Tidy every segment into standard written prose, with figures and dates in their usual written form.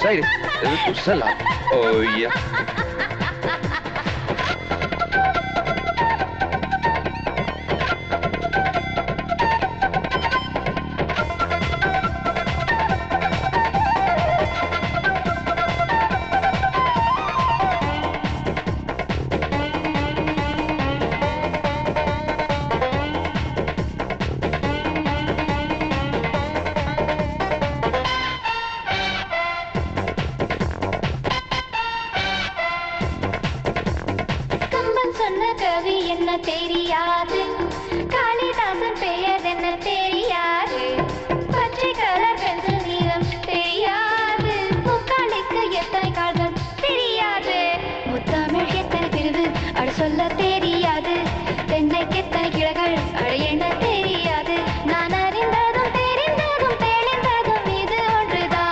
سايرة وسلع. يا தெரியாது காளிதாசன் பெயர் என்ன தெரியாது பச்சை கலர் பென்சில் நீளம் தெரியாது முக்காலுக்கு எத்தனை கால்கள் தெரியாது முத்தமிழ் எத்தனை பிரிவு அட சொல்ல தெரியாது தென்னைக்கு எத்தனை கிளைகள் அட என்ன தெரியாது நான் அறிந்ததும் தெரிந்ததும் தெளிந்ததும் இது ஒன்றுதான்.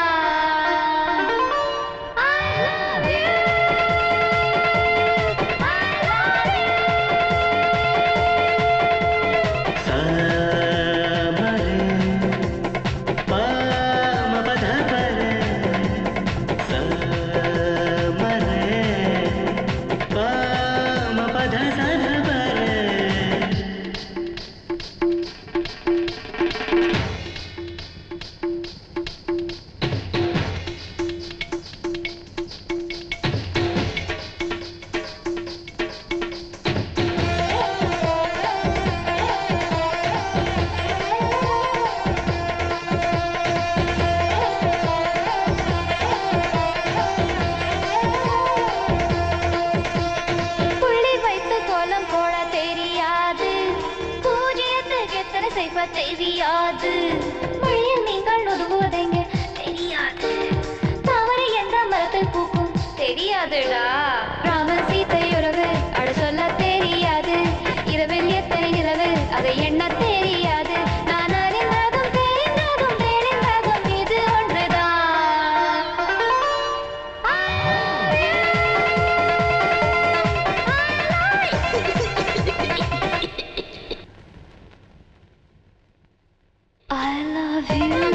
தெரியாது மழையில் நீங்கள் ஒதுங்குவதெங்க தெரியாது தாமரை எந்த மரத்தில் பூக்கும் தெரியாதுடா ராமன் சீத்தை உறவு அட சொல்ல தெரியாது இரவில் எத்தனை நிலவு அதை எண்ண தெரியாது நான் அறிந்ததும் தெரிந்ததும் தெளிந்ததும் இது ஒன்றுதான். I love you.